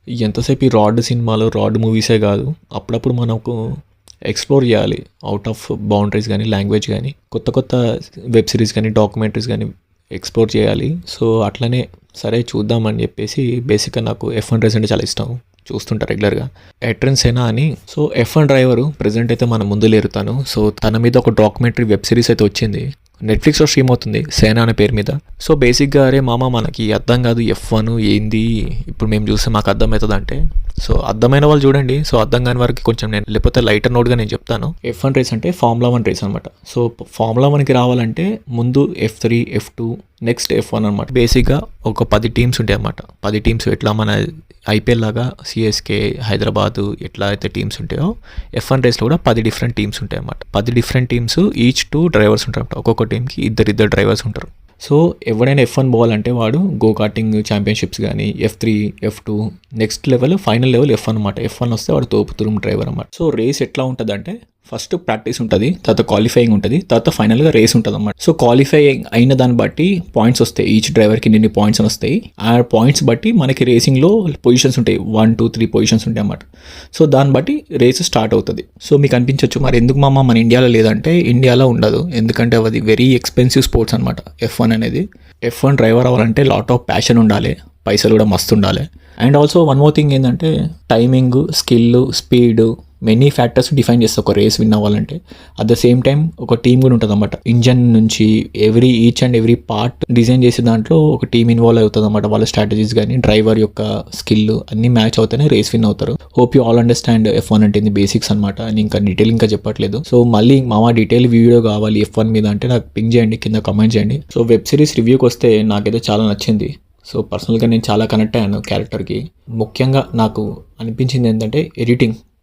ఎంతసేపు ఈ రాడ్ సినిమాలు, రాడ్ మూవీసే కాదు, అప్పుడప్పుడు మనకు ఎక్స్‌ప్లోర్ చేయాలి. ఔట్ ఆఫ్ బౌండరీస్ గానీ, లాంగ్వేజ్ గానీ, కొత్త కొత్త వెబ్ సిరీస్ గానీ, డాక్యుమెంటరీస్ గానీ ఎక్స్‌ప్లోర్ చేయాలి. సో, అట్లనే సరే చూద్దామని చెప్పేసి బేసిక్‌గా నాకు ఎఫ్1 రేస్ అంటే చాలా ఇష్టం. చూస్తుంటా రెగ్యులర్‌గా. ఎట్రన్ సెనా అని. సో, ఎఫ్1 డ్రైవరు ప్రెజెంట్ అయితే మన ముందు లేరు తను. సో, తన మీద ఒక డాక్యుమెంటరీ వెబ్ సిరీస్ అయితే వచ్చింది. నెట్‌ఫ్లిక్స్‌లో స్ట్రీమ్ అవుతుంది సేనా అనే పేరు మీద. సో, బేసిక్‌గా అరే మామ మనకి అర్థం కాదు ఎఫ్1 ఏంది, ఇప్పుడు మేము చూస్తే మాకు అర్థమవుతదంటే, సో అర్థమైన వాళ్ళు చూడండి. సో అర్థం కాని వారికి కొంచెం నేను లేకపోతే లైటర్ నోట్గా నేను చెప్తాను. F1 రేస్ అంటే ఫార్ములా 1 రేస్ అనమాట. సో ఫార్ములా 1కి రావాలంటే ముందు F3, F2 నెక్స్ట్ F1 అనమాట. బేసిక్గా ఒక 10 టీమ్స్ ఉంటాయి అన్నమాట. 10 టీమ్స్ ఎట్లా మన ఐపీఎల్ లాగా సిఎస్కే, హైదరాబాద్ ఎట్లా అయితే టీమ్స్ ఉంటాయో F1 రేస్లో కూడా 10 డిఫరెంట్ టీమ్స్ ఉంటాయి అన్నమాట. 10 డిఫరెంట్ టీమ్స్, ఈచ్ 2 డ్రైవర్స్ ఉంటారు. ఒక్కొక్క టీంకి ఇద్దరు డ్రైవర్స్ ఉంటారు. సో ఎవడైనా F1 పోవాలంటే వాడు గో కార్టింగ్ ఛాంపియన్షిప్స్ కానీ F3, F2 next level, final level F1 అనమాట. F1 వస్తే వాడు తోపుతురుము డ్రైవర్ అనమాట. సో రేస్ ఎట్లా ఉంటుంది అంటే ఫస్ట్ ప్రాక్టీస్ ఉంటుంది, తర్వాత క్వాలిఫైయింగ్ ఉంటుంది, తర్వాత ఫైనల్గా రేస్ ఉంటుంది అన్నమాట. సో క్వాలిఫై అయిన దాన్ని బట్టి పాయింట్స్ వస్తాయి. ఈచ్ డ్రైవర్కి నిన్ని పాయింట్స్ అని వస్తాయి. ఆ పాయింట్స్ బట్టి మనకి రేసింగ్లో పొజిషన్స్ ఉంటాయి. 1, 2, 3 పొజిషన్స్ ఉంటాయి అన్నమాట. సో దాన్ని బట్టి రేస్ స్టార్ట్ అవుతుంది. సో మీకు అనిపించవచ్చు మరి ఎందుకు మామ మన ఇండియాలో లేదంటే, ఇండియాలో ఉండదు. ఎందుకంటే అది వెరీ ఎక్స్పెన్సివ్ స్పోర్ట్స్ అనమాట F1 అనేది. F1 డ్రైవర్ అవ్వాలంటే లాట్ ఆఫ్ ప్యాషన్ ఉండాలి, పైసలు కూడా మస్తు ఉండాలి. And also one more thing ఏంటంటే timing, skill, speed, many factors define చేస్తే ఒక రేస్ విన్ అవ్వాలంటే. అట్ ద సేమ్ టైం ఒక టీమ్ కూడా ఉంటుంది అన్నమాట. ఇంజన్ నుంచి each and every part design చేసే దాంట్లో ఒక టీమ్ ఇన్వాల్వ్ అవుతుంది అన్నమాట. వాళ్ళ స్ట్రాటజీస్ కానీ, డ్రైవర్ యొక్క స్కిల్ అన్ని మ్యాచ్ అవుతేనే రేస్ విన్ అవుతారు. Hope you all understand F1 అంటే బేసిక్స్ అనమాట. నేను ఇంకా డీటెయిల్ ఇంకా చెప్పట్లేదు. సో మళ్ళీ మామ డీటెయిల్ వీడియో కావాలి F1 మీద అంటే నాకు పింగ్ చేయండి, కింద కమెంట్ చేయండి. సో వెబ్ సిరీస్ రివ్యూకి వస్తే నాకైతే చాలా నచ్చింది. సో పర్సనల్గా నేను చాలా కనెక్ట్ అయ్యాను క్యారెక్టర్కి. ముఖ్యంగా నాకు అనిపించింది ఏంటంటే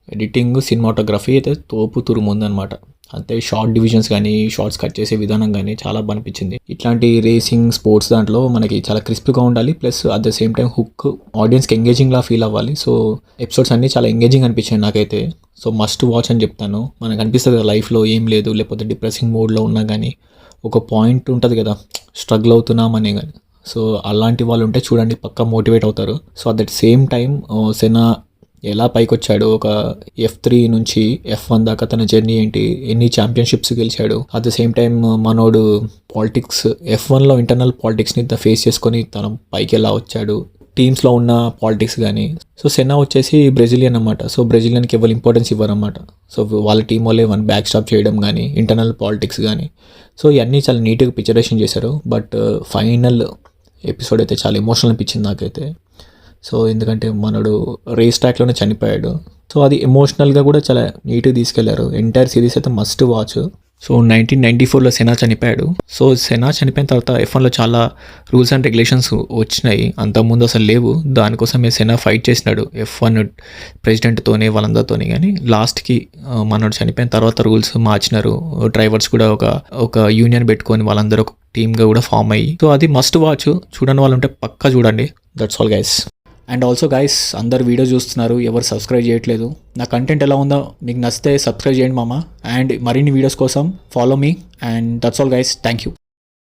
ఎడిటింగ్, సినిమాటోగ్రఫీ అయితే తోపు తురుముందనమాట. అంతే షార్ట్ డివిజన్స్ కానీ, షార్ట్స్ కట్ చేసే విధానం కానీ చాలా బాగా అనిపించింది. ఇట్లాంటి రేసింగ్ స్పోర్ట్స్ దాంట్లో మనకి చాలా క్రిస్ప్గా ఉండాలి, plus at the same time hook ఆడియన్స్కి ఎంగేజింగ్లా ఫీల్ అవ్వాలి. సో ఎపిసోడ్స్ అన్నీ చాలా ఎంగేజింగ్ అనిపించాయి నాకైతే. సో మస్ట్ వాచ్ అని చెప్తాను. మనకు అనిపిస్తుంది కదా లైఫ్లో ఏం లేదు, లేకపోతే డిప్రెసింగ్ మూడ్లో ఉన్నా కానీ ఒక పాయింట్ ఉంటుంది కదా, స్ట్రగుల్ అవుతున్నామనే కానీ. సో అలాంటి వాళ్ళు ఉంటే చూడండి, పక్కా మోటివేట్ అవుతారు. So at that same time సెనా ఎలా పైకి వచ్చాడు, ఒక F3 నుంచి F1 దాకా తన జర్నీ ఏంటి, ఎన్ని ఛాంపియన్షిప్స్ గెలిచాడు. అట్ ద సేమ్ టైం మనోడు పాలిటిక్స్, F1లో ఇంటర్నల్ పాలిటిక్స్ని ఫేస్ చేసుకొని తన పైకి ఎలా వచ్చాడు, టీమ్స్లో ఉన్న పాలిటిక్స్ కానీ. సో సెనా వచ్చేసి బ్రెజిలియన్ అన్నమాట. సో బ్రెజిలియన్కి ఎవరు ఇంపార్టెన్స్ ఇవ్వరన్నమాట. సో వాళ్ళ టీం వాళ్ళే బ్యాక్ స్టాప్ చేయడం కానీ, ఇంటర్నల్ పాలిటిక్స్ కానీ. సో ఇవన్నీ చాలా నీట్గా పిక్చరేషన్ చేశారు. బట్ ఫైనల్ ఎపిసోడ్ అయితే చాలా ఎమోషనల్ అనిపించింది నాకైతే. సో ఎందుకంటే మనడు రేస్ ట్రాక్లోనే చనిపోయాడు. సో అది ఎమోషనల్గా కూడా చాలా నీట్గా తీసుకెళ్లారు. ఎంటైర్ సిరీస్ అయితే మస్ట్ వాచ్. సో 1994లో సెనా చనిపోయాడు. సో సెనా చనిపోయిన తర్వాత F1లో చాలా రూల్స్ అండ్ రెగ్యులేషన్స్ వచ్చినాయి, అంతకుముందు అసలు లేవు. దానికోసమే సెనా ఫైట్ చేసినాడు F1 ప్రెసిడెంట్తోనే, వాళ్ళందరితోనే. కానీ లాస్ట్కి మనోడు చనిపోయిన తర్వాత రూల్స్ మార్చినారు. డ్రైవర్స్ కూడా ఒక యూనియన్ పెట్టుకొని వాళ్ళందరూ ఒక టీమ్గా కూడా ఫామ్ అయ్యి. సో అది మస్ట్ వాచ్. చూడని వాళ్ళు ఉంటే పక్కా చూడండి. That's all guys. And also guys, అందరు వీడియో చూస్తున్నారు, ఎవరు సబ్స్క్రైబ్ చేయట్లేదు. నా కంటెంట్ ఎలా ఉందో మీకు నచ్చితే సబ్స్క్రైబ్ చేయండి మామ. అండ్ మరిన్ని వీడియోస్ కోసం follow me. And that's all guys. Thank you.